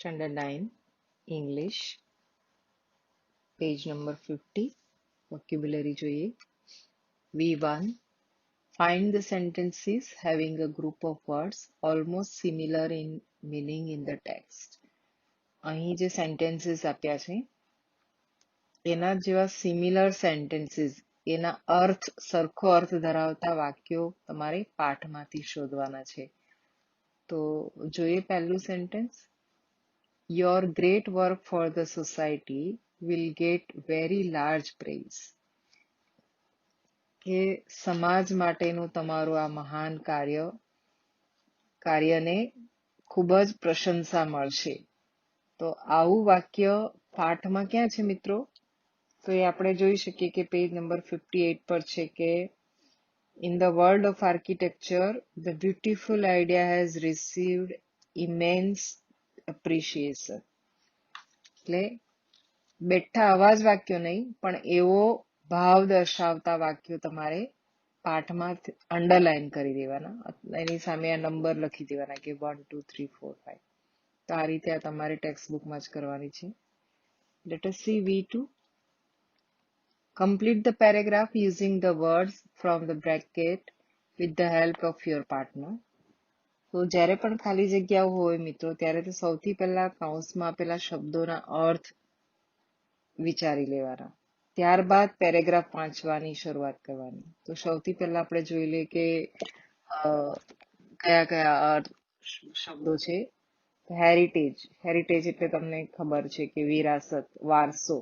Standard 9, English, page number 50, vocabulary જોઈએ. V1. Find the sentences having a group of words almost similar in meaning in the text. અહીં જે sentences આપ્યા છે એના જેવા similar sentences, એના સરખો અર્થ ધરાવતા વાક્યો તમારે પાઠમાંથી શોધવાના છે. તો જોઈએ પહેલું sentence. Your great work for the society will get very large praise. કે સમાજ માટેનું તમારું આ મહાન કાર્યને ખૂબ જ પ્રશંસા મળશે. તો આવું વાક્ય પાઠમાં ક્યાં છે મિત્રો? તો એ આપણે જોઈ શકીએ કે પેજ નંબર 58 પર છે કે In the world of architecture, the beautiful idea has received immense appreciation. એટલે બેઠા અવાજ વાક્યો નહીં, પણ એવો ભાવ દર્શાવતા વાક્યો તમારે પાઠમાં અંડરલાઈન કરી દેવાના, એની સામે આ નંબર લખી દેવાના કે 1 2 3 4 5. તો આ રીતે આ તમારે ટેક્સ્ટ બુકમાં જ કરવાની છે. Let us see V2. Complete the paragraph using the words from the bracket with the help of your partner. તો જ્યારે પણ ખાલી જગ્યાઓ હોય મિત્રો, ત્યારે તો સૌથી પહેલા કૌંસમાં આપેલા શબ્દોના અર્થ વિચારી લેવાના, ત્યારબાદ પેરેગ્રાફ વાંચવાની શરૂઆત કરવાની. તો સૌથી પહેલા આપણે જોઈ લઈએ કે કયા કયા અર્થ શબ્દો છે. હેરિટેજ એટલે તમને ખબર છે કે વિરાસત, વારસો.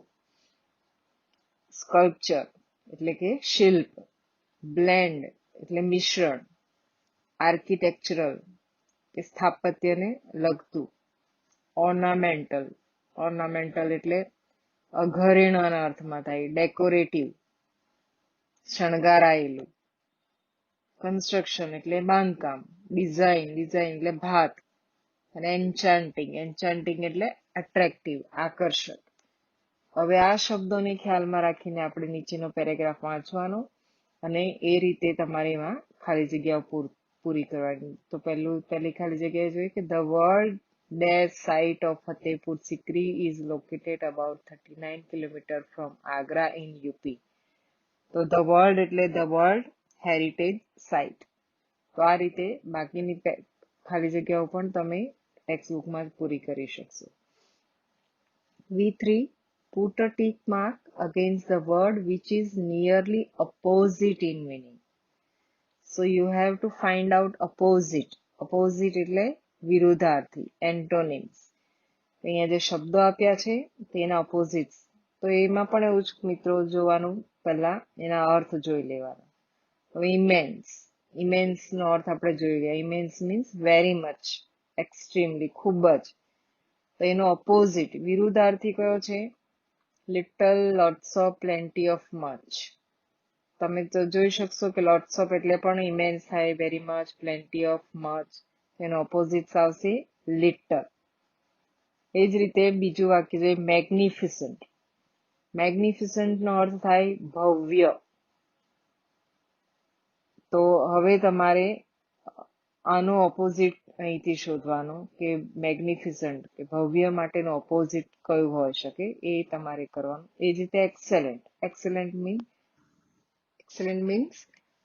સ્કલ્પચર એટલે કે શિલ્પ. બ્લેન્ડ એટલે મિશ્રણ. આર્કિટેક્ચરલ કે સ્થાપત્યને લગતું. ઓર્નામેન્ટલ એટલે ઘરેણાના અર્થમાં થાય. ડેકોરેટિવ શણગારાયેલું. કન્સ્ટ્રક્શન એટલે બાંધકામ. ડિઝાઇન એટલે ભાત. અને એન્ચાન્ટિંગ એટલે એટ્રેક્ટિવ, આકર્ષક. હવે આ શબ્દોને ખ્યાલમાં રાખીને આપણે નીચેનો પેરેગ્રાફ વાંચવાનો અને એ રીતે તમારે એમાં ખાલી જગ્યાઓ પૂરી કરવાની. તો પહેલી ખાલી જગ્યાએ જોઈએ કે the world dash site of Fatehpur Sikri is located about 39 kilometre from Agra in UP. તો ધ વર્લ્ડ એટલે ધ વર્લ્ડ હેરિટેજ સાઇટ. તો આ રીતે બાકીની ખાલી જગ્યાઓ પણ તમે ટેક્સ્ટ બુકમાં પૂરી કરી શકશો. V3. Put a tick mark against the word which is nearly opposite in meaning. So you have to find out opposite. Opposite એટલે વિરુદ્ધાર્થી, antonyms. અહીંયા જે શબ્દો આપ્યા છે તેના opposites. તો એમાં પણ એવું જ મિત્રો જોવાનું, પહેલા એના અર્થ જોઈ લેવાના. હવે immense નો અર્થ આપણે જોઈ લઈએ. immense means very much, extremely, ખૂબ જ. તો એનો opposite વિરુદ્ધાર્થી કયો છે? little, lots of, plenty of, much. તમે તો જોઈ શકશો કે lots of એટલે પણ immense થાય, very much, plenty of, much. એનો opposite આવશે little. એ જ રીતે બીજું વાક્ય છે magnificent. નો અર્થ થાય ભવ્ય. તો હવે તમારે આનો ઓપોઝિટ અહીંથી શોધવાનો કે મેગ્નિફિસન્ટ કે ભવ્ય માટેનો ઓપોઝિટ કયું હોઈ શકે એ તમારે કરવાનું. એ જ રીતે એક્સેલન્ટ મીન્સ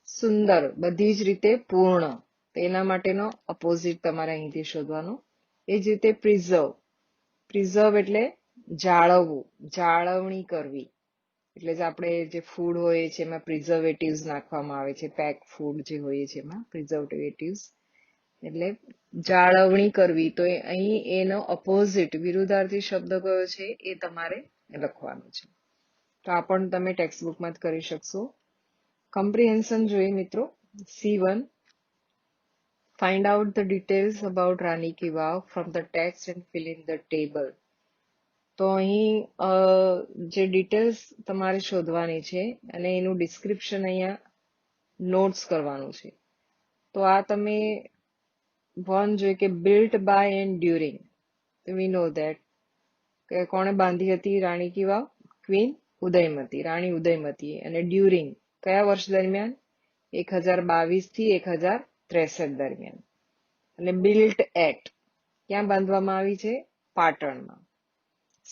સુંદર, બધી જ રીતે પૂર્ણ. તેના માટેનો ઓપોઝિટ તમારે અહીંથી શોધવાનો. એ જ રીતે પ્રિઝર્વ એટલે જાળવવું, જાળવણી કરવી. એટલે જ આપણે જે ફૂડ હોય છે એમાં પ્રિઝર્વેટિવ્સ નાખવામાં આવે છે. પેક ફૂડ જે હોય છે એમાં પ્રિઝર્વેટિવ્સ એટલે જાળવણી કરવી. તો અહીં એનો ઓપોઝિટ વિરુદ્ધાર્થી શબ્દ કયો છે એ તમારે લખવાનો છે. તો આ પણ તમે ટેક્સ્ટ બુકમાં જ કરી શકશો. કમ્પ્રિહેન્શન જોઈએ મિત્રો. C1. Find out the details about Rani Ki Vav from the text and fill in the table. તો અહીં જે ડિટેલ્સ તમારે શોધવાની છે અને એનું ડિસ્ક્રિપ્શન અહીંયા નોટ્સ કરવાનું છે. તો આ તમે 1 જોઈએ કે built by and during. We know that કે કોણે બાંધી હતી રાણી કી વાવ? ક્વીન ઉદયમતી, રાણી ઉદયમતી. અને ડ્યુરિંગ કયા વર્ષ દરમિયાન? 1022 થી 1063 દરમિયાન. અને બિલ્ટ એટ ક્યાં બાંધવામાં આવી છે? પાટણમાં.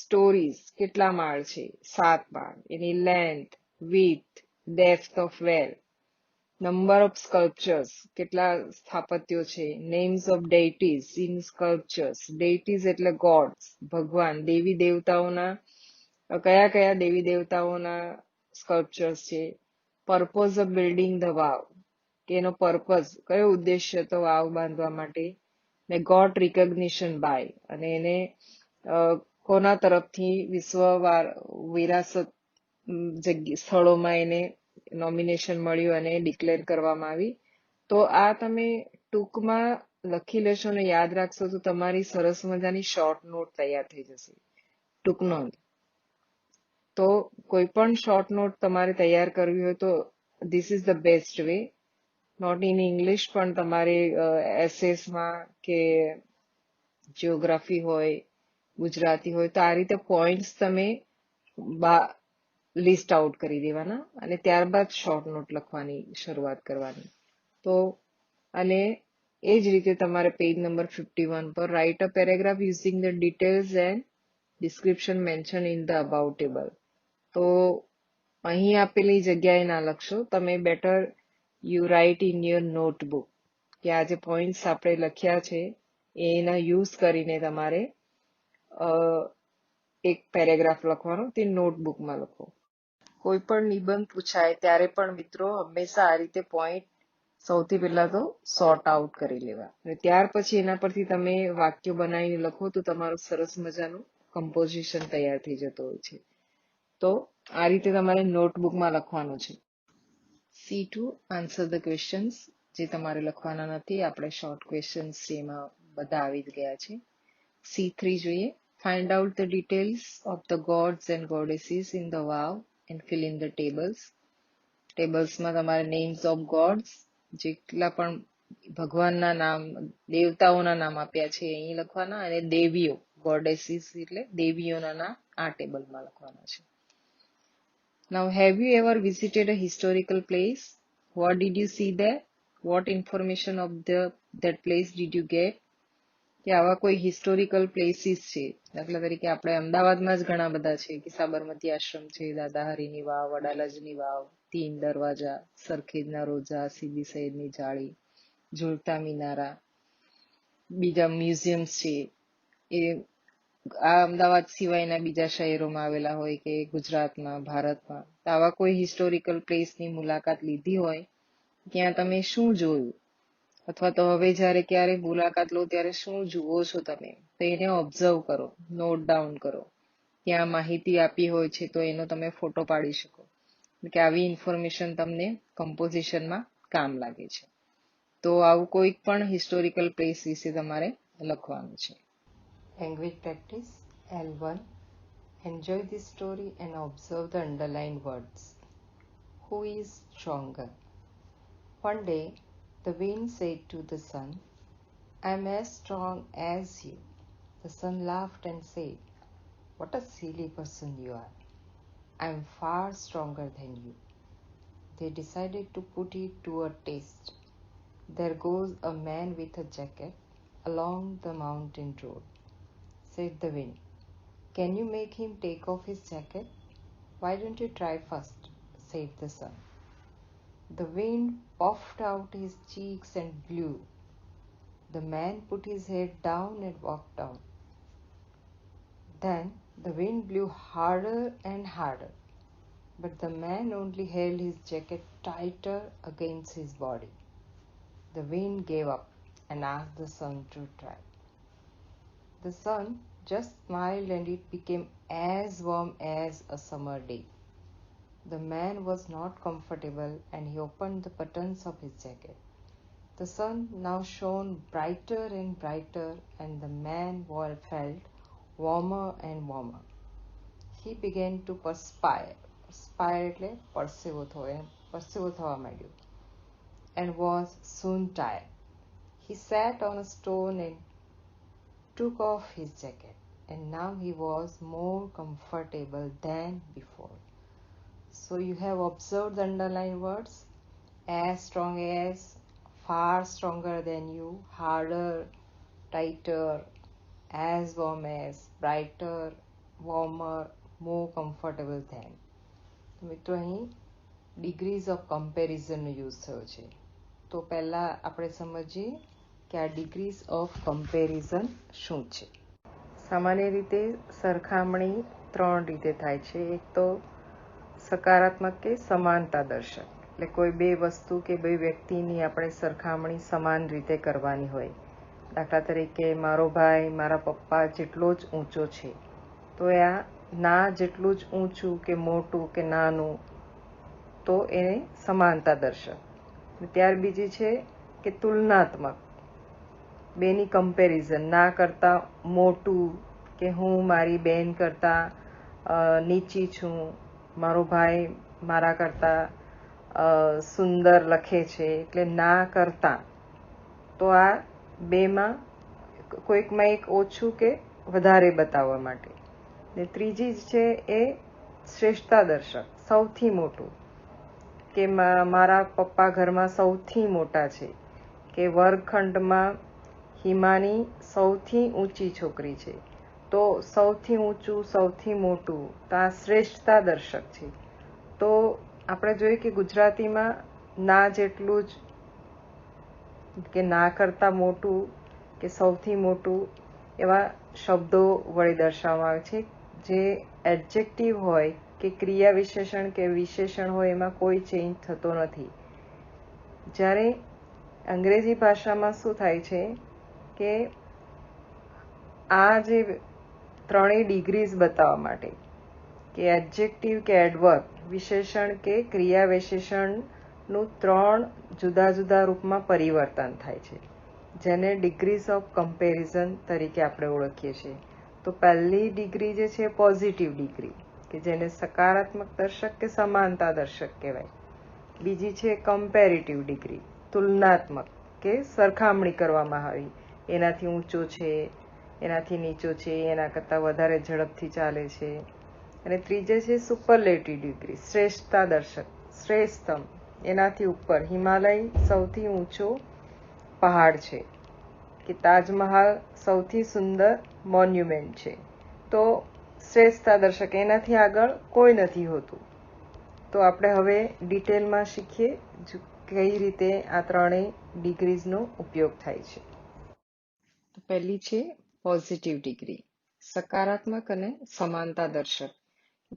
સ્ટોરીઝ કેટલા માળ છે? 7 માળ. એની length, width, depth of well. Number of sculptures કેટલા સ્થાપત્યો છે? Names of deities in sculptures. Deities એટલે ગોડ્સ, ભગવાન, દેવી દેવતાઓના કયા કયા દેવી દેવતાઓના સ્કલ્પચર્સ છે? પર્પઝ ઓફ બિલ્ડિંગ ધ વાવ, કે એનો પર્પઝ કયો ઉદ્દેશ્ય હતો વાવ બાંધવા માટે? ને ગોટ રિકગ્નિશન બાય, અને એને કોના તરફથી વિશ્વ વિરાસત સ્થળોમાં એને નોમિનેશન મળ્યું અને ડિક્લેર કરવામાં આવી. તો આ તમે ટૂંકમાં લખી લેશો ને યાદ રાખશો તો તમારી સરસ મજાની શોર્ટ નોટ તૈયાર થઈ જશે. ટૂંક નોંધ. તો કોઈ પણ શોર્ટ નોટ તમારે તૈયાર કરવી હોય તો this is the best way. Not in English પણ તમારે એસેસમાં કે જિયોગ્રાફી હોય, ગુજરાતી હોય, તો આ રીતે પોઈન્ટ્સ તમે લિસ્ટ આઉટ કરી દેવાના અને ત્યારબાદ શોર્ટ નોટ લખવાની શરૂઆત કરવાની. તો અને એ જ રીતે તમારે પેજ નંબર 51 પર write a paragraph using the details and description mention in the about table. તો અહીં આપેલી જગ્યાએ ના લખશો, તમે better you write in your notebook, કે આ જે પોઈન્ટ્સ આપણે લખ્યા છે એના યુઝ કરીને તમારે એક પેરેગ્રાફ લખવાનો, તે નોટબુકમાં લખો. કોઈ પણ નિબંધ પૂછાય ત્યારે પણ મિત્રો હંમેશા આ રીતે પોઈન્ટ સૌથી પહેલા તો સોર્ટ આઉટ કરી લેવા, અને ત્યાર પછી એના પરથી તમે વાક્યો બનાવીને લખો તો તમારું સરસ મજાનું કમ્પોઝિશન તૈયાર થઈ જતું હોય છે. તો આ રીતે તમારે નોટબુકમાં લખવાનું છે. C2 આન્સર ધ ક્વેશ્ચન્સ, જે તમારે લખવાના નથી, આપણે શોર્ટ ક્વેશ્ચન્સ એમાં બધા આવી જ ગયા છે. C3 જોઈએ. Find out the details of the gods and goddesses in the vow and fill in the tables. ટેબલ્સમાં તમારે નેમ્સ ઓફ ગોડ્સ, જેટલા પણ ભગવાનના નામ, દેવતાઓના નામ આપ્યા છે અહીં લખવાના, અને દેવીઓ, ગોડેસીસ એટલે દેવીઓના નામ આ ટેબલમાં લખવાના છે. Now, have you ever visited a historical place? What did you see there? What information of that place did you get? કે આવા કોઈ હિસ્ટોરિકલ પ્લેસીસ છે, દાખલા તરીકે આપણે અમદાવાદમાં જ ઘણા બધા છે, કે સાબરમતી આશ્રમ છે, દાદાહરીની વાવ, વડાલજની વાવ, 3 દરવાજા, સરખેજના રોજા, સીદી સૈયદની જાળી, ઝૂલતા મિનારા, બીજા મ્યુઝિયમ્સ છે એ આ અમદાવાદ સિવાયના બીજા શહેરોમાં આવેલા હોય કે ગુજરાતમાં, ભારતમાં. તો આવા કોઈ હિસ્ટોરિકલ પ્લેસની મુલાકાત લીધી હોય, ત્યાં તમે શું જોયું, અથવા તો હવે જ્યારે ક્યારે મુલાકાત લો ત્યારે શું જુઓ છો તમે, તો એને ઓબ્ઝર્વ કરો, નોટ ડાઉન કરો. ત્યાં માહિતી આપી હોય છે તો એનો તમે ફોટો પાડી શકો, કે આવી ઇન્ફોર્મેશન તમને કમ્પોઝિશનમાં કામ લાગે છે. તો આવું કોઈક પણ હિસ્ટોરિકલ પ્લેસ વિશે તમારે લખવાનું છે. Language practice L1. Enjoy this story and observe the underlined words. Who is stronger? One day, the wind said to the sun, I am as strong as you. The sun laughed and said, what a silly person you are. I am far stronger than you. They decided to put it to a test. There goes a man with a jacket along the mountain road, said the wind. Can you make him take off his jacket? Why don't you try first, said the sun. The wind puffed out his cheeks and blew. The man put his head down and walked down. Then the wind blew harder and harder, but the man only held his jacket tighter against his body. The wind gave up and asked the sun to try. The sun just smiled and it became as warm as a summer day. The man was not comfortable and he opened the buttons of his jacket. The sun now shone brighter and brighter and the man felt warmer and warmer. He began to perspire. Perspire એટલે પરસેવો થવા માંડ્યો. And was soon tired. He sat on a stone and took off his jacket, and now he was more comfortable than before. So you have observed the underlined words: as strong as, far stronger than you, harder, tighter. as warm as, brighter, warmer, more comfortable than. તો મિત્રો અહીં degrees of કમ્પેરિઝનનો use થયો છે. તો પહેલા આપણે સમજીએ કે આ ડિગ્રીઝ ઓફ કમ્પેરિઝન શું છે. સામાન્ય રીતે સરખામણી 3 રીતે થાય છે. એક તો સકારાત્મક કે સમાનતા દર્શક, એટલે કોઈ બે વસ્તુ કે બે વ્યક્તિની આપણે સરખામણી સમાન રીતે કરવાની હોય. દાખલા તરીકે મારો ભાઈ મારા પપ્પા જેટલો જ ઊંચો છે, તો આ ના જેટલું જ ઊંચું કે મોટું કે નાનું, તો એને સમાનતા દર્શક. ત્યાર બીજી છે કે તુલનાત્મક, બેની કમ્પેરિઝન, ના કરતાં મોટું, કે હું મારી બેન કરતાં નીચી છું, મારો ભાઈ મારા કરતાં સુંદર લખે છે, એટલે ના કરતાં. તો આ બેમાં કોઈકમાં એક ઓછું કે વધારે બતાવવા માટે. ને ત્રીજી છે એ શ્રેષ્ઠતા દર્શક, સૌથી મોટું, કે મારા પપ્પા ઘરમાં સૌથી મોટા છે, કે વર્ગખંડમાં હિમાની સૌથી ઊંચી છોકરી છે, તો સૌથી ઊંચું સૌથી મોટું, તો આ શ્રેષ્ઠતા દર્શક છે. તો આપણે જોઈએ કે ગુજરાતીમાં ના જેટલું જ, કે ના કરતાં મોટું કે સૌથી મોટું, એવા શબ્દો વડે દર્શાવવામાં આવે છે. જે એડજેક્ટિવ હોય કે ક્રિયા વિશેષણ કે વિશેષણ હોય એમાં કોઈ ચેન્જ થતો નથી. જ્યારે અંગ્રેજી ભાષામાં શું થાય છે કે આ જે ત્રણેય ડિગ્રીઝ બતાવવા માટે, કે એડજેક્ટિવ કે એડવર્બ, વિશેષણ કે ક્રિયા વિશેષણનું 3 જુદા જુદા રૂપમાં પરિવર્તન થાય છે, જેને ડિગ્રીઝ ઓફ કમ્પેરિઝન તરીકે આપણે ઓળખીએ છીએ. તો પહેલી ડિગ્રી જે છે પોઝિટિવ ડિગ્રી, કે જેને સકારાત્મક દર્શક કે સમાનતા દર્શક કહેવાય. બીજી છે કમ્પેરેટિવ ડિગ્રી, તુલનાત્મક, કે સરખામણી કરવામાં આવી, એનાથી ઊંચો છે, એનાથી નીચો છે, એના કરતાં વધારે ઝડપથી ચાલે છે. અને ત્રીજે છે સુપરલેટિવ ડિગ્રી, શ્રેષ્ઠતા દર્શક, શ્રેષ્ઠતમ, એનાથી ઉપર, હિમાલય સૌથી ઊંચો પહાડ છે, કે તાજમહાલ સૌથી સુંદર મોન્યુમેન્ટ છે. તો શ્રેષ્ઠતા દર્શક, એનાથી આગળ કોઈ નથી હોતું. તો આપણે હવે ડિટેલમાં શીખીએ કઈ રીતે આ ત્રણેય ડિગ્રીઝનો ઉપયોગ થાય છે. તો પહેલી છે પોઝિટિવ ડિગ્રી, સકારાત્મક અને સમાનતા દર્શક.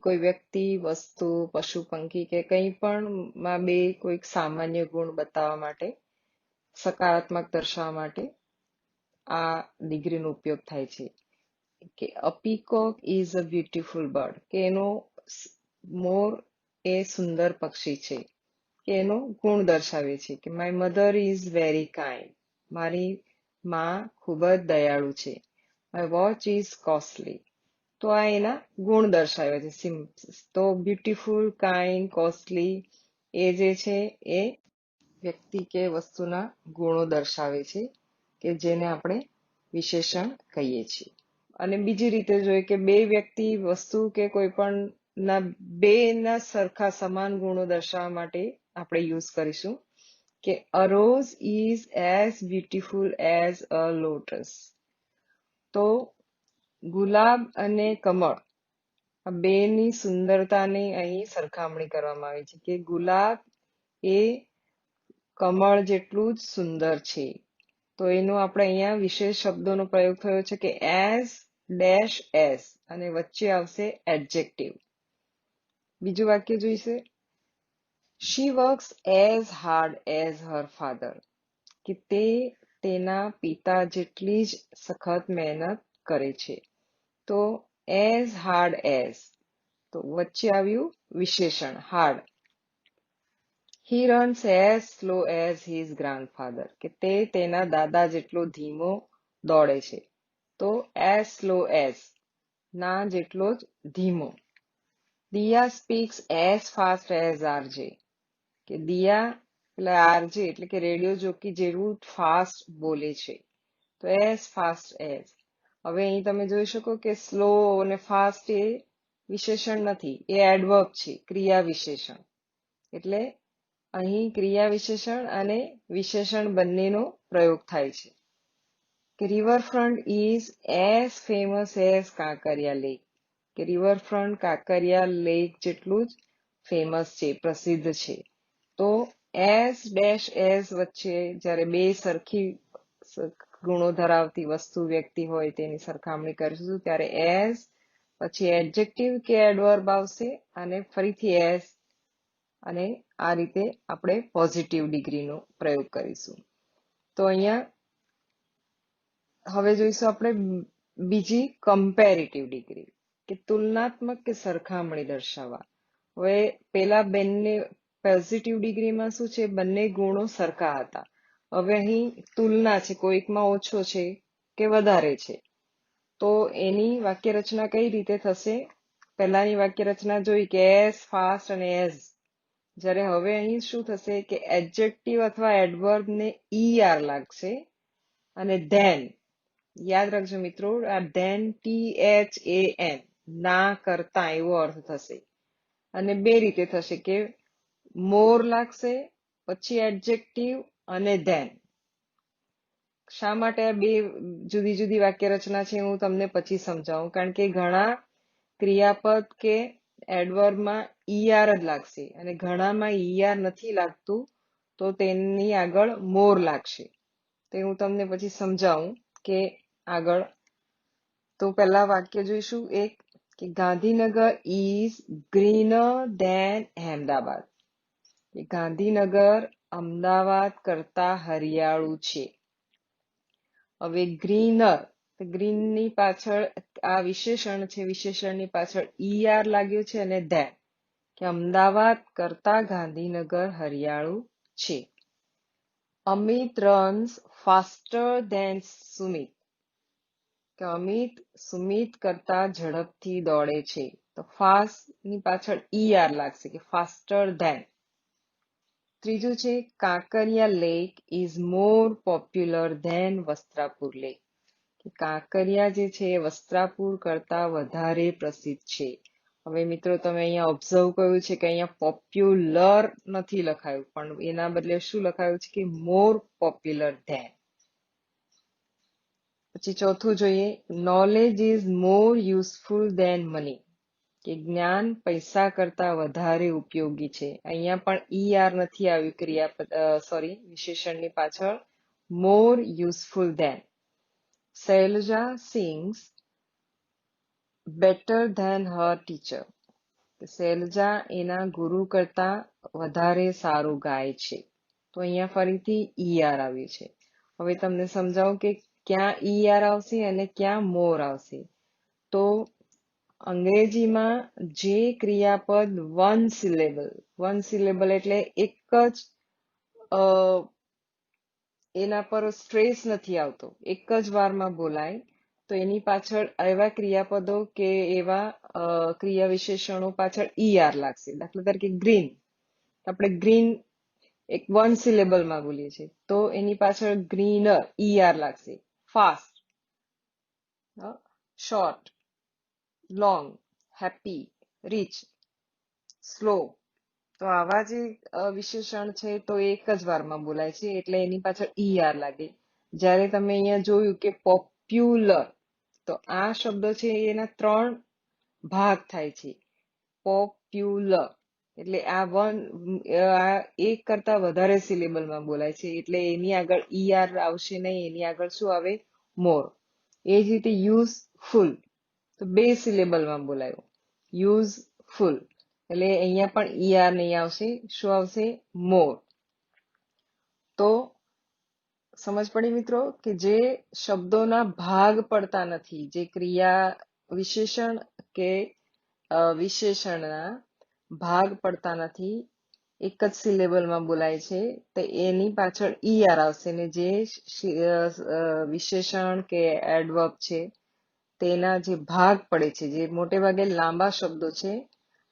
કોઈ વ્યક્તિ, વસ્તુ, પશુ, પંખી કે કંઈ પણ માં બે કોઈક સામાન્ય ગુણ બતાવવા માટે, સકારાત્મક દર્શાવવા માટે આ ડિગ્રીનો ઉપયોગ થાય છે. કે a peacock is a beautiful bird, કે એનો મોર એ સુંદર પક્ષી છે, કે એનો ગુણ દર્શાવે છે. કે my mother is very kind, મારી માં ખૂબ જ દયાળુ છે. માય વોચ ઇઝ કોસ્ટલી, તો આ એના ગુણ દર્શાવે છે. તો બ્યુટીફુલ, કાઇન્ડ, કોસ્ટલી એ જે છે એ વ્યક્તિ કે વસ્તુના ગુણો દર્શાવે છે, કે જેને આપણે વિશેષણ કહીએ છીએ. અને બીજી રીતે જોઈએ કે બે વ્યક્તિ, વસ્તુ કે કોઈ પણ ના બે ના સરખા સમાન ગુણો દર્શાવવા માટે આપણે યુઝ કરીશું. કે a rose is as beautiful as a lotus. તો ગુલાબ અને કમળ, આ બેની સુંદરતાની અહીં સરખામણી કરવામાં આવી છે. કે ગુલાબ એ કમળ જેટલું જ સુંદર છે. તો એનો આપણે અહીંયા વિશેષ શબ્દોનો પ્રયોગ થયો છે, કે એઝ ડેશ એઝ, અને વચ્ચે આવશે એડજેક્ટિવ. બીજું વાક્ય જોઈશે, she works as hard as her father, કે તે તેના પિતા જેટલી જ સખત મહેનત કરે છે. તો એઝ હાર્ડ એઝ, તો વચ્ચે આવ્યું વિશેષણ hard. He runs as slow as his grandfather, કે તે તેના દાદા જેટલો ધીમો દોડે છે. તો એઝ સ્લો એઝ, ના જેટલો જ ધીમો. Diya speaks as fast as RJ, કે દિયા એટલે આરજે એટલે કે રેડિયો જોકી જેવું ફાસ્ટ બોલે છે. તો એઝ ફાસ્ટ એઝ. હવે અહીં તમે જોઈ શકો કે સ્લો અને ફાસ્ટ એ વિશેષણ નથી, એ એડવર્બ છે, ક્રિયા વિશેષણ. એટલે અહીં ક્રિયા વિશેષણ અને વિશેષણ બંનેનો પ્રયોગ થાય છે. કે riverfront is as famous as Kankaria lake, કે રિવરફ્રન્ટ કાંકરિયા લેક જેટલું જ ફેમસ છે, પ્રસિદ્ધ છે. તો એઝ ડેશ એઝ વચ્ચે જ્યારે બે સરખી ગુણો ધરાવતી વસ્તુ વ્યક્તિ હોય તેની સરખામણી કરીશું ત્યારે એઝ પછી એડજેક્ટિવ કે એડવર્બ આવશે અને ફરીથી એઝ, અને આ રીતે આપણે પોઝિટિવ ડિગ્રીનો પ્રયોગ કરીશું. તો અહીંયા હવે જોઈશું આપણે બીજી કમ્પેરેટિવ ડિગ્રી, કે તુલનાત્મક કે સરખામણી દર્શાવવા. હવે પેલા બંને પોઝિટિવ ડિગ્રીમાં શું છે, બંને ગુણો સરખા હતા. હવે અહીં તુલના છે, કોઈકમાં ઓછો છે કે વધારે છે. તો એની વાક્ય રચના કઈ રીતે થશે? પહેલાની વાક્ય રચના જોઈ કે એઝ ફાસ્ટ અને એઝ, જ્યારે હવે અહીં શું થશે કે એડજેક્ટિવ અથવા એડવર્બ ને ER લાગશે અને ધેન, યાદ રાખજો મિત્રો, આ ધેન THAN, ના કરતા એવો અર્થ થશે. અને બે રીતે થશે કે મોર લાગશે, પછી એડજેક્ટિવ અને ધેન. શા માટે આ બે જુદી જુદી વાક્ય રચના છે હું તમને પછી સમજાવું, કારણ કે ઘણા ક્રિયાપદ કે એડવર્બમાં ER જ લાગશે અને ઘણામાં ER નથી લાગતું, તો તેની આગળ મોર લાગશે. તો હું તમને પછી સમજાવું કે આગળ. તો પહેલા વાક્ય જોઈશું એક, કે Gandhinagar is greener than Ahmedabad, કે ગાંધીનગર અમદાવાદ કરતા હરિયાળું છે. હવે ગ્રીનર, ગ્રીનની પાછળ આ વિશેષણ છે, વિશેષણની પાછળ ER લાગ્યું છે અને ધેન, કે અમદાવાદ કરતા ગાંધીનગર હરિયાળું છે. Amit runs faster than Sumit, કે અમિત સુમિત કરતા ઝડપથી દોડે છે. તો ફાસ્ટ ની પાછળ ER લાગશે, કે ફાસ્ટર ધેન. ત્રીજું છે Kankaria lake is more popular than Vastrapur lake, કે કાંકરિયા જે છે એ વસ્ત્રાપુર કરતા વધારે પ્રસિદ્ધ છે. હવે મિત્રો તમે અહીંયા ઓબ્ઝર્વ કર્યું છે કે અહીંયા પોપ્યુલર નથી લખાયું, પણ એના બદલે શું લખાયું છે કે મોર પોપ્યુલર ધેન. પછી ચોથું જોઈએ, knowledge is more useful than money, કે જ્ઞાન પૈસા કરતા વધારે ઉપયોગી છે. અહીંયા પણ ER નથી આવ્યું ક્રિયાપદ, વિશેષણની પાછળ more useful than. Shailaja sings better than her teacher, Shailaja એના ગુરુ કરતા વધારે સારું ગાય છે. તો અહીંયા ફરીથી ER આવ્યું છે. હવે તમને સમજાવું કે ક્યાં ER આવશે અને ક્યાં મોર આવશે. તો અંગ્રેજીમાં જે ક્રિયાપદ વન સિલેબલ એટલે એક જ એના પર સ્ટ્રેસ નથી આવતો, એક જ વારમાં બોલાય, તો એની પાછળ એવા ક્રિયાપદો કે એવા ક્રિયા વિશેષણો પાછળ ER લાગશે. દાખલા તરીકે ગ્રીન, આપણે ગ્રીન એક વન સિલેબલમાં બોલીએ છીએ, તો એની પાછળ ગ્રીનર ER લાગશે. Fast, short, long, happy, rich, slow. તો આવા જે વિશેષણ છે તો એક જ વારમાં બોલાય છે, એટલે એની પાછળ ER લાગે. જ્યારે તમે અહીંયા જોયું કે પોપ્યુલર, તો આ શબ્દ છે એના 3 ભાગ થાય છે. પોપ્યુલર એટલે આ એક કરતા વધારે સિલેબલમાં બોલાય છે, એટલે એની આગળ ER આવશે નહીં, એની આગળ શું આવે? મોર. એ જ રીતે યુઝફુલ, તો 2 સિલેબલમાં બોલાયો, યુઝફુલ, એટલે અહીંયા પણ ER નહીં આવશે, શું આવશે? મોર. તો સમજ પડી મિત્રો, કે જે શબ્દોના ભાગ પડતા નથી, જે ક્રિયા વિશેષણ કે વિશેષણના ભાગ પડતા નથી, એક જ સિલેબલમાં બોલાય છે, તો એની પાછળ ER આવશે, ને જે વિશેષણ કે એડવર્બ છે તેના જે ભાગ પડે છે, જે મોટે ભાગે લાંબા શબ્દો છે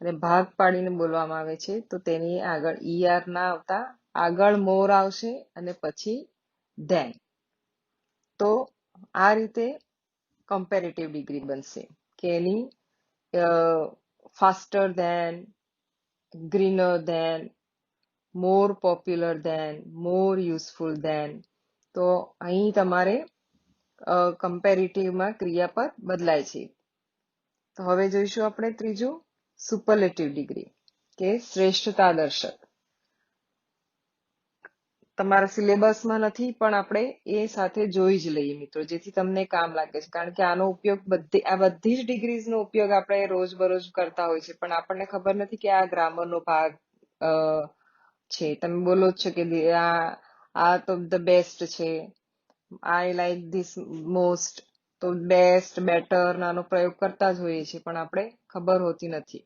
અને ભાગ પાડીને બોલવામાં આવે છે, તો તેની આગળ ER ના આવતા આગળ મોર આવશે અને પછી ધેન. તો આ રીતે કમ્પેરેટિવ ડિગ્રી બનશે, કે એની faster than, greener than, more popular than, more useful than. તો અહીં તમારે કમ્પેરેટિવમાં ક્રિયાપદ બદલાય છે. તો હવે જોઈશું આપણે ત્રીજું સુપરલેટિવ ડિગ્રી કે શ્રેષ્ઠતા દર્શક. તમારા સિલેબસમાં નથી પણ આપણે એ સાથે જોઈ જ લઈએ મિત્રો, જેથી તમને કામ લાગે છે. કારણ કે આનો ઉપયોગ આ બધી જ ડિગ્રીઝનો ઉપયોગ આપણે રોજબરોજ કરતા હોય છે, પણ આપણને ખબર નથી કે આ ગ્રામરનો ભાગ છે. તમે બોલો જ છો કે આ તો ધ બેસ્ટ છે, આઈ લાઈક ધીસ મોસ્ટ. તો બેસ્ટ, બેટર નાનો પ્રયોગ કરતા જ હોઈએ છીએ, પણ આપણે ખબર હોતી નથી.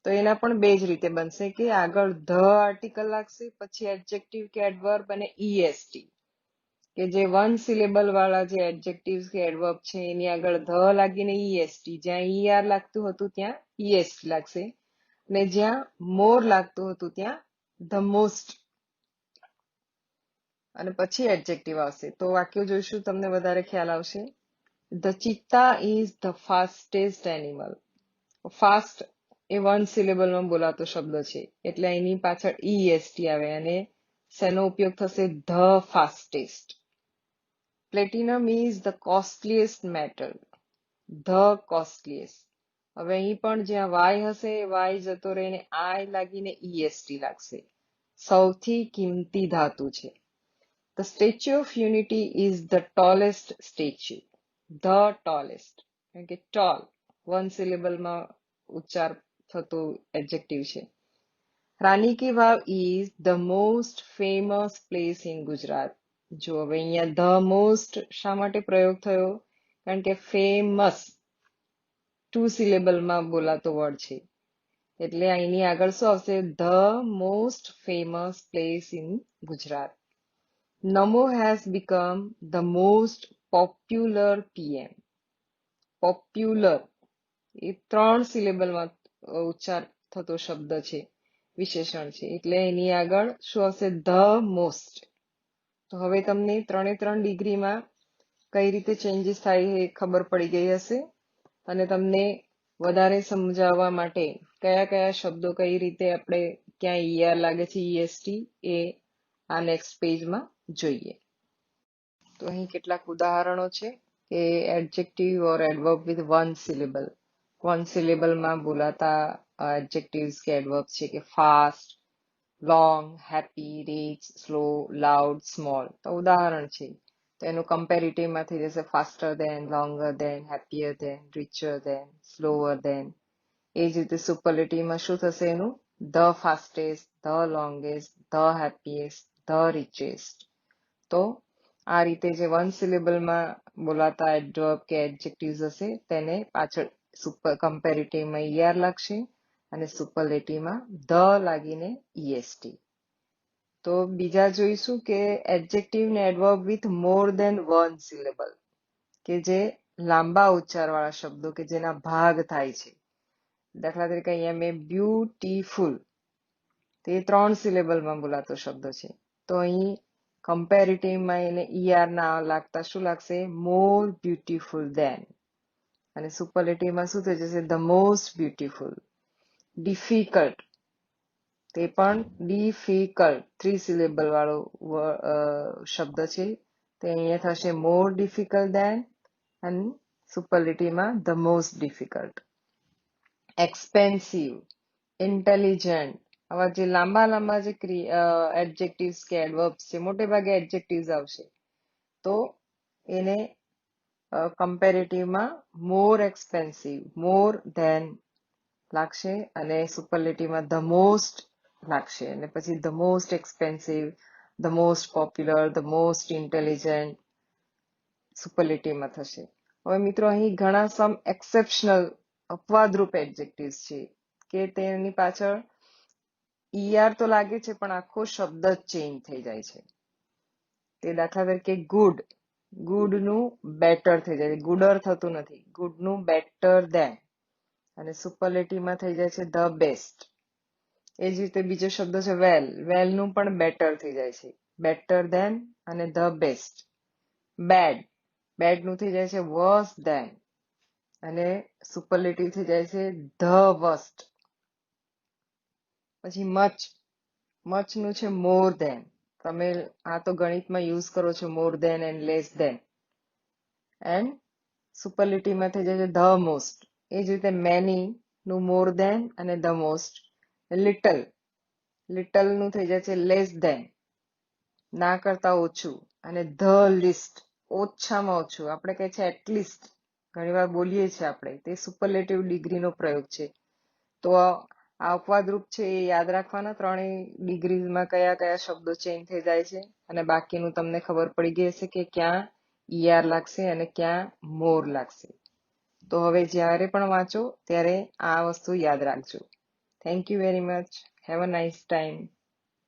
તો એના પણ બે જ રીતે બનશે કે આગળ ધ આર્ટિકલ લાગશે, પછી એડજેક્ટિવ કે એડવર્બ અને EST, કે જે વન સિલેબલ વાળા જે એડજેક્ટિવ્સ કે એડવર્બ છે એની આગળ ધ લાગીને EST, જ્યાં ER લાગતું હતું ત્યાં EST લાગશે, અને જ્યાં મોર લાગતું હતું ત્યાં ધ મોસ્ટ, અને પછી એડજેક્ટિવ આવશે. તો વાક્યો જોઈશું, તમને વધારે ખ્યાલ આવશે. The cheetah is the fastest animal. Fast એ વન સિલેબલમાં બોલાતો શબ્દ છે, એટલે એની પાછળ EST આવે અને શેનો ઉપયોગ થશે? The fastest. Platinum is the costliest metal. The costliest. હવે અહીં પણ જ્યાં વાય હશે, વાય જતો રહીને આઈ લાગીને EST લાગશે. સૌથી કિંમતી ધાતુ છે. The Statue of Unity is the tallest statue. The tallest. કારણ કે tall વન સિલેબલમાં ઉચ્ચાર થતો એડજેક્ટિવ છે. રાની ki Vav is the most famous place in Gujarat. જો હવે અહીંયા the most શા માટે પ્રયોગ થયો? કારણ કે ફેમસ ટુ સિલેબલમાં બોલાતો વર્ડ છે, એટલે અહીંની આગળ શું આવશે? The most famous place in Gujarat. Namo has become the most popular PM. Popular એ 3 સિલેબલમાં ઉચ્ચાર થતો શબ્દ છે, વિશેષણ છે, એટલે એની આગળ શું આવશે? The most. તો હવે તમને 3 ડિગ્રીમાં કઈ રીતે ચેન્જીસ થાય એ ખબર પડી ગઈ હશે, અને તમને વધારે સમજાવવા માટે કયા કયા શબ્દો કઈ રીતે આપણે ક્યાં ER લાગે છે, EST, એ આ નેક્સ્ટ પેજમાં જોઈએ. તો અહીં કેટલાક ઉદાહરણો છે કે adjective or adverb with one syllable. One સિલેબલમાં બોલાતા એડજેક્ટિવ્સ કે એડવર્બ છે કે fast, long, happy, rich, slow, loud, small. તો ઉદાહરણ છે. તો એનું કમ્પેરેટિવમાં થઈ જશે faster than, longer than, happier than, richer than, slower than. એ જ રીતે સુપરલેટિવમાં શું થશે એનું? The fastest, the longest, the happiest, the richest. તો આ રીતે જે વન સિલેબલમાં બોલાતા એડવર્બ કે એડજેક્ટિવ્સ હશે તેને પાછળ કમ્પેરેટિવમાં ER લાગશે, અને સુપરલેટિવમાં ધ લાગીને EST. તો બીજા જોઈશું કે એડજેક્ટિવ ને adverb with more than one syllable, કે જે લાંબા ઉચ્ચારવાળા શબ્દો કે જેના ભાગ થાય છે. દાખલા તરીકે અહીંયા મેં બ્યુટીફુલ, તે 3 સિલેબલમાં બોલાતો શબ્દ છે. તો અહીં કમ્પેરેટિવમાં એને ER ના લાગતા શું લાગશે? મોર બ્યુટીફુલ દેન. અને સુપરલેટિવમાં શું થઈ જશે? The most beautiful. ડિફિકલ્ટ, તે પણ ડિફિકલ્ટ 3 સિલેબલ વાળો શબ્દ છે, તે અહીંયા થશે મોર ડિફિકલ્ટ દેન, અને સુપરલેટિવમાં the most difficult. Expensive, intelligent, આવા જે લાંબા જે એડજેક્ટિવ્સ કે એડવર્બ્સ છે, મોટે ભાગે એડજેક્ટિવ્સ આવશે, તો એને કમ્પેરેટિવમાં મોર એક્સપેન્સિવ, મોર ધેન લાગશે, અને સુપરલેટિવમાં ધ મોસ્ટ લાગશે, અને પછી the most expensive, the most popular, the most intelligent સુપરલેટિવમાં થશે. હવે મિત્રો અહીં ઘણા સમ એક્સેપ્શનલ અપવાદરૂપ એડજેક્ટિવ્સ છે કે તેની પાછળ ER તો લાગે છે પણ આખો શબ્દ જ ચેન્જ થઈ જાય છે. તે દાખલા તરીકે ગુડ, ગુડ નું બેટર થઈ જાય છે, ગુડર થતું નથી, ગુડ નું બેટર દેન, અને સુપરલેટિવમાં થઈ જાય છે ધ બેસ્ટ. એ જ રીતે બીજો શબ્દ છે વેલ, વેલ નું પણ બેટર થઈ જાય છે, બેટર દેન અને ધ બેસ્ટ. બેડ, બેડ નું થઈ જાય છે વર્સ દેન, અને સુપરલેટિવ થઈ જાય છે ધ વર્સ્ટ. પછી મચ, મચ નું છે મોર દેન. તમે આ તો ગણિતમાં યુઝ કરો છો મોર દેન એન્ડ લેસ દેન. એન્ડ સુપરલેટિવમાં થઈ જાય છે ધ મોસ્ટ. એ જ રીતે મેની નું મોર ધેન અને ધ મોસ્ટ. લિટલ, લિટલ નું થઈ જાય છે લેસ ધેન, ના કરતા ઓછું. અને ધ લિસ્ટ, ઓછામાં ઓછું. આપણે કહે છે એટલીસ્ટ, ઘણી વાર બોલીએ છીએ આપણે, તે સુપરલેટિવ ડિગ્રીનો પ્રયોગ છે. તો આ અપવાદરૂપ છે એ યાદ રાખવાના, ત્રણેય ડિગ્રીઝમાં કયા કયા શબ્દો ચેન્જ થઈ જાય છે. અને બાકીનું તમને ખબર પડી ગઈ હશે કે ક્યાં ઈઆર લાગશે અને ક્યાં મોર લાગશે. તો હવે જ્યારે પણ વાંચો ત્યારે આ વસ્તુ યાદ રાખજો. Thank you very much. Have a nice time.